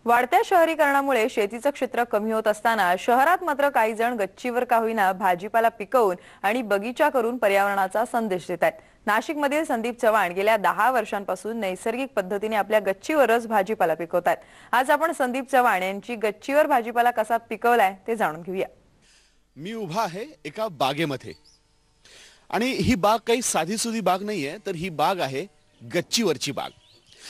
वाढत्या शहरीकरणामुळे शेतीचं क्षेत्र कमी होत असताना शहरात मात्र काही जण गच्चीवर का होईना भाजीपाला पिकवून आणि बगीचा करून पर्यावरणाचा संदेश देत आहेत। नाशिकमधील संदीप चव्हाण गेल्या 10 वर्षांपासून नैसर्गिक पद्धतीने आपल्या गच्चीवरच भाजीपाला पिकवतात। आज आपण संदीप चव्हाण यांची गच्चीवर भाजीपाला कसा पिकवलाय ते जाणून घेऊया। मी उभा आहे एका बागेमध्ये आणि ही बाग काही साधीसुधी बाग नाहीये, तर ही बाग आहे गच्चीवरची बाग।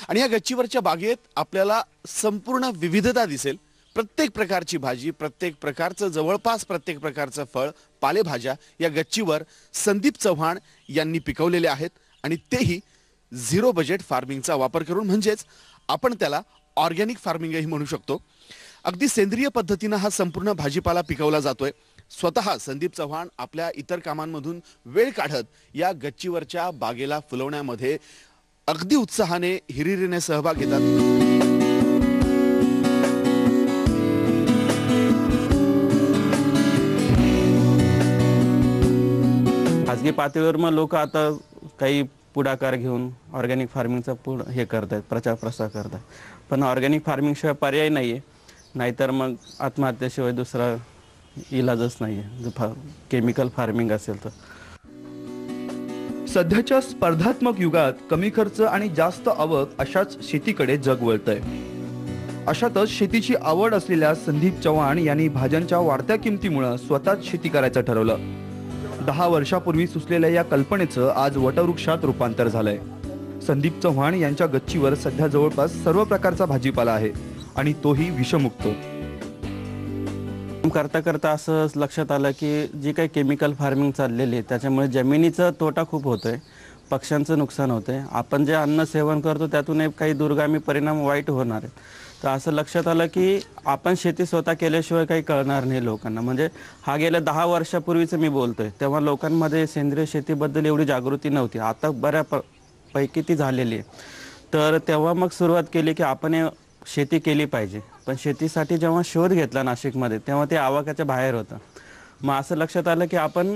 आणि या गच्चीवरच्या बागेत आपल्याला संपूर्ण विविधता दिसेल। प्रत्येक प्रकारची भाजी, प्रत्येक प्रकारचं जवळपास प्रत्येक प्रकारचं फळ, पालेभाज्या या गच्चीवर संदीप चव्हाण यांनी पिकवलेले आहेत आणि तेही झिरो बजेट फार्मिंगचा वापर करून, म्हणजेच आपण त्याला ऑर्गॅनिक फार्मिंगही म्हणू शकतो। अगदी सेंद्रिय पद्धतीने हा संपूर्ण भाजीपाला पिकवला जातोय। स्वतः संदीप चव्हाण आपल्या इतर कामांमधून वेळ काढत या गच्चीवरच्या बागेला फुलवण्यामध्ये अगदी उत्साहाने हिरिरीने सहभाग घेतात। खाजगी पातळीवर मग लोक आता काही पुढाकार घेऊन ऑर्गॅनिक फार्मिंगचा हे करतात, प्रचार प्रसार करतात। पण ऑर्गॅनिक फार्मिंग शिवाय पर्याय नाहीये, नाहीतर मग आत्महत्येशिवाय दुसरा इलाजच नाहीये केमिकल फार्मिंग असेल तर। सध्याच्या स्पर्धात्मक युगात कमी खर्च आणि जास्त आवक अशाच शेतीकडे जग वळतंय। अशातच शेतीची आवड असलेल्या संदीप चव्हाण यांनी भाज्यांच्या वाढत्या किमतीमुळे स्वतःच शेती करायचं ठरवलं। 10 वर्षापूर्वी सुचलेल्या या कल्पनेचं आज वटवृक्षात रूपांतर झालंय। संदीप चव्हाण यांच्या गच्चीवर सध्या जवळपास सर्व प्रकारचा भाजीपाला आहे आणि तोही विषमुक्त। करता करता असं लक्षात आलं की जी काही केमिकल फार्मिंग चाललेली आहे त्याच्यामुळे जमिनीचा तोटा खूप होतोय, पक्ष्यांचं नुकसान होतंय, आपण जे अन्न सेवन करतो त्यातून काही दुर्गामी परिणाम वाईट होणार आहेत। तर असं लक्षात आलं की आपण शेती स्वतः केल्याशिवाय काही कळणार नाही लोकांना। म्हणजे हा गेल्या 10 वर्षापूर्वीचं मी बोलतोय, तेव्हा लोकांमध्ये सेंद्रिय शेतीबद्दल एवढी जागृती नव्हती, आता बऱ्यापैकी ती झालेली आहे। तर तेव्हा मग सुरुवात केली की आपण शेती केली पाहिजे। पण शेतीसाठी जेव्हा शोध घेतला नाशिकमध्ये तेव्हा ते आवाक्याच्या बाहेर होतं। मग असं लक्षात आलं की आपण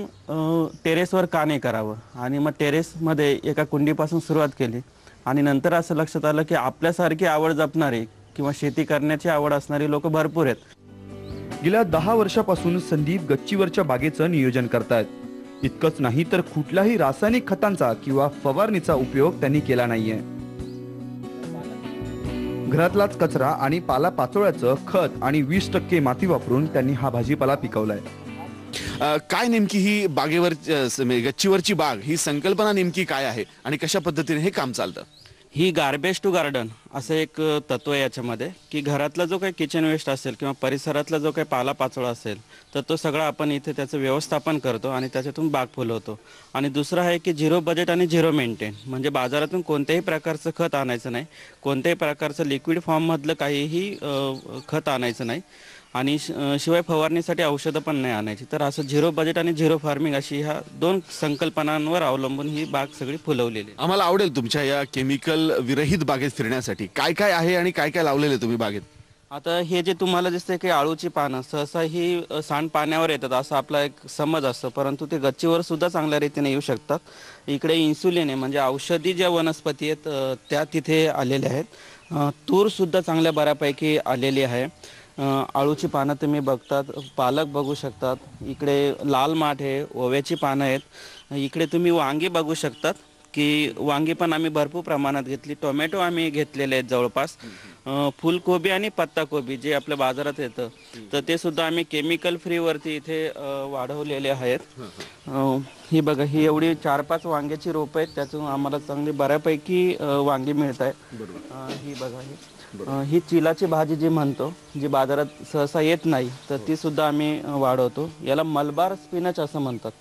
टेरेसवर का नाही करावं, आणि मग टेरेसमध्ये एका कुंडीपासून सुरुवात केली आणि नंतर असं लक्षात आलं की आपल्यासारखी आवड जपणारी किंवा शेती करण्याची आवड असणारी लोक भरपूर आहेत। गेल्या 10 वर्षापासून संदीप गच्चीवरच्या बागेचं नियोजन करतायत। इतकंच नाही तर कुठल्याही रासायनिक खतांचा किंवा फवारणीचा उपयोग त्यांनी केला नाहीये। घरातलाच कचरा आणि पालापाचोळ्याचं खत आणि 20% माती वापरून त्यांनी हा भाजीपाला पिकवलाय। काय नेमकी ही बागेवर गच्चीवरची बाग ही संकल्पना नेमकी काय आहे आणि कशा पद्धतीने हे काम चालतं? ही गार्बेज टू गार्डन असं एक तत्व आहे याच्यामध्ये, की घरातला जो काही किचन वेस्ट असेल किंवा परिसरातला जो काही पालापाचोळा असेल तर तो सगळा आपण इथे त्याचं व्यवस्थापन करतो आणि त्याच्यातून बाग फुलवतो। आणि दुसरं आहे की झिरो बजेट आणि झिरो मेंटेन, म्हणजे बाजारातून कोणत्याही प्रकारचं खत आणायचं नाही, कोणत्याही प्रकारचं लिक्विड फॉर्ममधलं काहीही खत आणायचं नाही, आणि शिवाय फवारणीसाठी औषधं पण नाही आणायची। तर असं झिरो बजेट आणि झिरो फार्मिंग अशी ह्या 2 संकल्पनांवर अवलंबून ही बाग सगळी फुलवलेली आहे। आम्हाला आवडेल तुमच्या या केमिकल विरहित बागेत फिरण्यासाठी। काय काय आहे आणि काय काय लावलेले तुम्ही बागेत? आता हे जे तुम्हाला दिसतंय की आळूची पानं सहसा ही सांडपाण्यावर येतात असं आपला एक समज असतो, परंतु ते गच्चीवर सुद्धा चांगल्या रीतीने येऊ शकतात। इकडे इन्सुलिन आहे, म्हणजे औषधी ज्या वनस्पती आहेत त्या तिथे आलेल्या आहेत। तूर सुद्धा चांगल्या बऱ्यापैकी आलेली आहे। आळूची पानं तुम्ही बघतात, पालक बघू शकतात, इकडे लाल माठ आहे, ओव्याची पानं आहेत, इकडे तुम्ही वांगी बघू शकतात की वांगी पण आम्ही भरपूर प्रमाणात घेतली, टोमॅटो आम्ही घेतलेले आहेत जवळपास, फुलकोबी आणि पत्ताकोबी जे आपल्या बाजारात येतं तर ते सुद्धा आम्ही केमिकल फ्री वरती इथे वाढवलेले आहेत। ही बघा, ही एवढी 4-5 वांग्याची रोप आहेत, त्यातून आम्हाला चांगली बऱ्यापैकी वांगी मिळत आहे। ही बघा, ही चिलाची भाजी जी म्हणतो, जी बाजारात सहसा येत नाही, तर ती सुद्धा आम्ही वाढवतो। याला मलबार स्पिनच असं म्हणतात।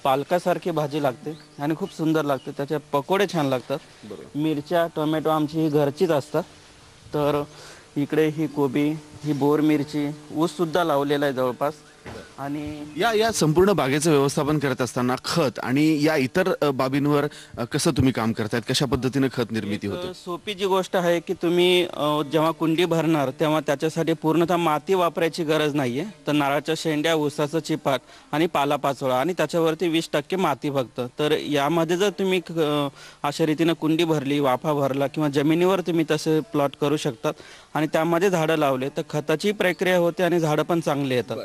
पालकासारखी भाजी लागते आणि खूप सुंदर लागते, त्याचे पकोडे छान लागतात। मिरच्या, टोमॅटो आमची ही घरचीच असतात। तर इकडे ही कोबी, ही बोर मिरची, ऊस सुद्धा लावलेला आहे जवळपास, आणि या संपूर्ण बागेचं व्यवस्थापन करत असताना खत आणि या इतर बाबींवर कसं तुम्ही काम करतायत, कशा पद्धतीने खत निर्मिती होते? सोपी जी गोष्ट आहे की तुम्ही जेव्हा कुंडी भरणार तेव्हा त्याच्यासाठी पूर्णतः माती वापरायची गरज नाहीये. तर नारळाच्या शेंड्या, ऊसाचं चिपाक आणि पालापाचोळा आणि त्याच्यावरती 20% माती फक्त. तर यामध्ये जर तुम्ही अशा रीतीने कुंडी भरली, वाफा भरला किंवा जमिनीवर तुम्ही तसे प्लॉट करू शकतात आणि त्यामध्ये झाडं लावले तर खताची प्रक्रिया होते आणि झाडं पण चांगली येतात.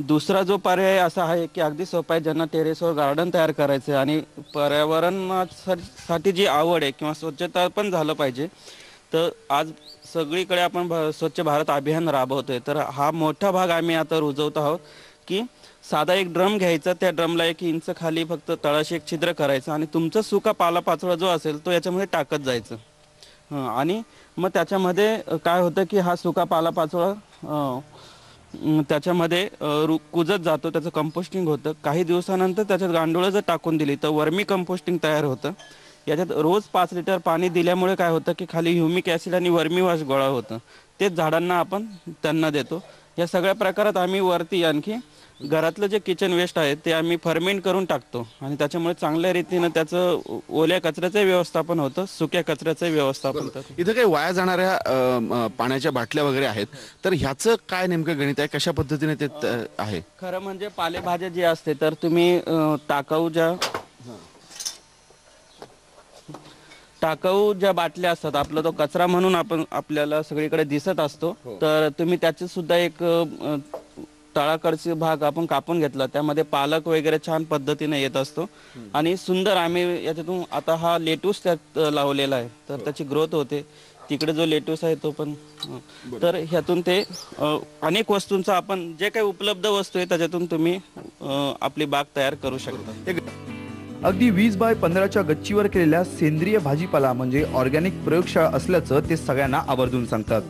दुसरा जो पर्याय असा आहे की अगदी सोपा आहे, ज्यांना टेरेसवर गार्डन तयार करायचं आहे आणि पर्यावरणासाठी जी आवड आहे किंवा स्वच्छता पण झालं पाहिजे, तर आज सगळीकडे आपण स्वच्छ भारत अभियान राबवतोय. तर हा मोठा भाग आम्ही आता रुजवत आहोत की साधा एक ड्रम घ्यायचा, त्या ड्रमला 1 इंच खाली फक्त तळाशी एक छिद्र करायचं आणि तुमचा सुका पालापाचोळा जो असेल तो याच्यामध्ये टाकत जायचं. आणि मग त्याच्यामध्ये काय होतं की हा सुका पालापाचोळा त्याच्यामध्ये कुजत जातो, त्याचं कंपोस्टिंग होतं. काही दिवसानंतर त्याच्यात गांडूळं जर टाकून दिली तर वर्मी कंपोस्टिंग तयार होतं. याच्यात रोज 5 लिटर पाणी दिल्यामुळे काय होतं की खाली ह्युमिक ॲसिड आणि वर्मी वॉश गोळा होतं, तेच झाडांना आपण त्यांना देतो. या सगळ्या प्रकारात आम्ही वरती आणखी घरातलं जे किचन वेस्ट आहे ते आम्ही फर्मेंट करून टाकतो आणि त्याच्यामुळे चांगल्या रीतीनं त्याचं ओल्या कचऱ्याचं व्यवस्थापन होतं, सुक्या कचऱ्याचं व्यवस्थापन होतं. इथं काही वाया जाणाऱ्या पाण्याच्या बाटल्या वगैरे आहेत, तर ह्याचं काय नेमकं गणित आहे, कशा पद्धतीने ते आहे? खरं म्हणजे पालेभाज्या जी असते तर तुम्ही टाकाऊ ज्या बाटल्या असतात, आपला तो कचरा म्हणून आपल्याला सगळीकडे दिसत असतो, तर तुम्ही त्याचे सुद्धा एक तळाकडचे भाग आपण कापून घेतला, त्यामध्ये पालक वगैरे छान पद्धतीने येत असतो आणि सुंदर आम्ही याच्यातून आता हा लेटूस त्यात लावलेला आहे, तर त्याची ग्रोथ होते. तिकडे जो लेटूस आहे तो पण, तर ह्यातून ते अनेक वस्तूंचा आपण जे काही उपलब्ध वस्तू आहे त्याच्यातून तुम्ही आपली बाग तयार करू शकता. अगदी 20x15च्या गच्चीवर केलेल्या सेंद्रिय भाजीपाला म्हणजे ऑर्गॅनिक प्रयोगशाळा असल्याचं ते सगळ्यांना आवर्जून सांगतात.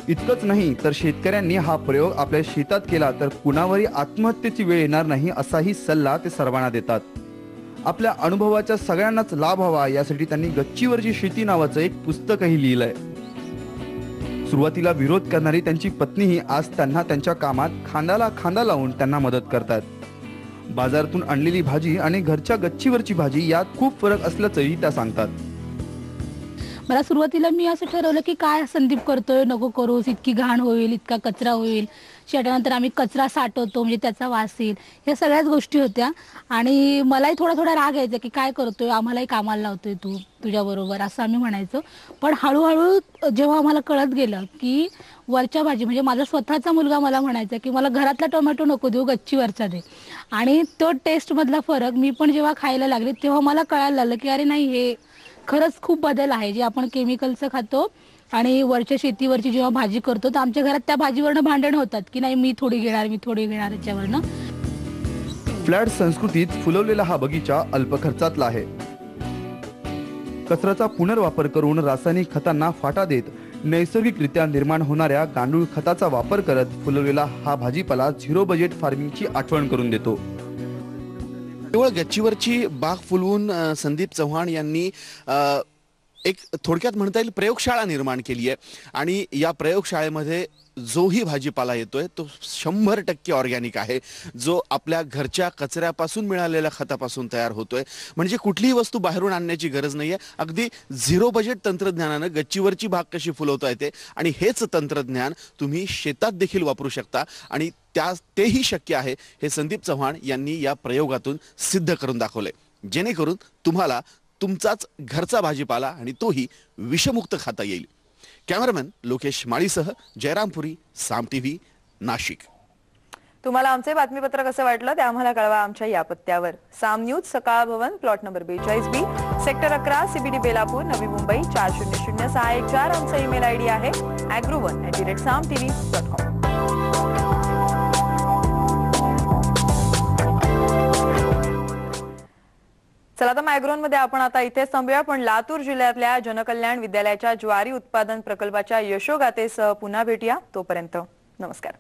इतकंच नाही तर शेतकऱ्यांनी हा प्रयोग आपल्या शेतात केला तर कुणावरही आत्महत्येची वेळ येणार नाही असाही सल्ला ते सर्वांना देतात. आपल्या अनुभवाचा सगळ्यांनाच लाभ व्हावा यासाठी त्यांनी गच्चीवरची शेती नावाचं एक पुस्तकही लिहिलंय. सुरुवातीला विरोध करणारी त्यांची पत्नीही आज त्यांना त्यांच्या कामात खांद्याला खांदा लावून त्यांना मदत करतात. बाजारातून आणलेली भाजी आणि घरच्या गच्चीवरची भाजी यात खूप फरक असल्याचंही त्या सांगतात. मला सुरुवातीला मी असं ठरवलं की काय संदीप करतोय, नको करूस, इतकी घाण होईल, इतका कचरा होईल, शेतानंतर आम्ही कचरा साठवतो म्हणजे त्याचा वास येईल, ह्या सगळ्याच गोष्टी होत्या. आणि मलाही थोडा थोडा राग यायचा की काय करतोय, आम्हालाही कामाला लावतोय तू तुझ्याबरोबर, असं आम्ही म्हणायचो. पण हळूहळू जेव्हा आम्हाला कळत गेलं की वरच्या भाजी म्हणजे माझा स्वतःचा मुलगा मला म्हणायचा की मला घरातला टोमॅटो नको देऊ, गच्चीवरचा दे. आणि तो टेस्टमधला फरक मी पण जेव्हा खायला लागले तेव्हा मला कळायला लागलं की अरे नाही, हे खरंच खूप बदल आहे. जे आपण केमिकलचं खातो आणि वरच्या शेतीवरची जेव्हा भाजी करतो तर आमच्या घरात त्या भाजीवरनं भांडण होतात की नाही मी थोडी घेणार याच्यावरनं. फ्लॅट संस्कृतीत फुलवलेला हा बगीचा अल्प खर्चातला आहे. कचऱ्याचा पुनर्वापर करून रासायनिक खतांना फाटा देत नैसर्गिकरित्या निर्माण होणाऱ्या गांडूळ खताचा वापर करत फुलवलेला हा भाजीपाला 0 बजेट फार्मिंगची आठवण करून देतो. केवळ गच्चीवरची बाग फुलवून संदीप चव्हाण यांनी एक थोडक्यात म्हणता येईल प्रयोगशाळा निर्माण केली आहे आणि या प्रयोगशाळेमध्ये जोही भाजीपाला येतोय तो 100% ऑर्गॅनिक आहे, जो आपल्या घरच्या कचऱ्यापासून मिळालेल्या खतापासून तयार होतोय. म्हणजे कुठलीही वस्तू बाहेरून आणण्याची गरज नाहीये. अगदी 0 बजेट तंत्रज्ञानानं गच्चीवरची बाग कशी फुलवता येते आणि हेच तंत्रज्ञान तुम्ही शेतात देखील वापरू शकता आणि तेही शक्य आहे. हे संदीप चव्हाण यांनी या प्रयोगातून सिद्ध करून दाखवले, जेणेकरून तुम्हाला तुमचाच घरचा भाजीपाला आणि तोही विषमुक्त खाता येईल. कॅमेरामॅन लोकेश माळीसह जयरामपुरी, साम टीव्ही, नाशिक. तुम्हाला आमचे बातमीपत्र कसं वाटलं ते आम्हाला कळवा आमच्या या पत्त्यावर. Saam news, Sakal Bhavan, plot number 42B, sector 11, CBD Belapur, Navi Mumbai 400614. आमचा ईमेल ID आहे agro1@samtv.com. चला तर मॅग्रोनमध्ये आपण आता इथेच थांबूया, पण लातूर जिल्ह्यातल्या जनकल्याण विद्यालयाच्या ज्वारी उत्पादन प्रकल्पाच्या यशोगाथेसह पुन्हा भेटूया. तोपर्यंत नमस्कार.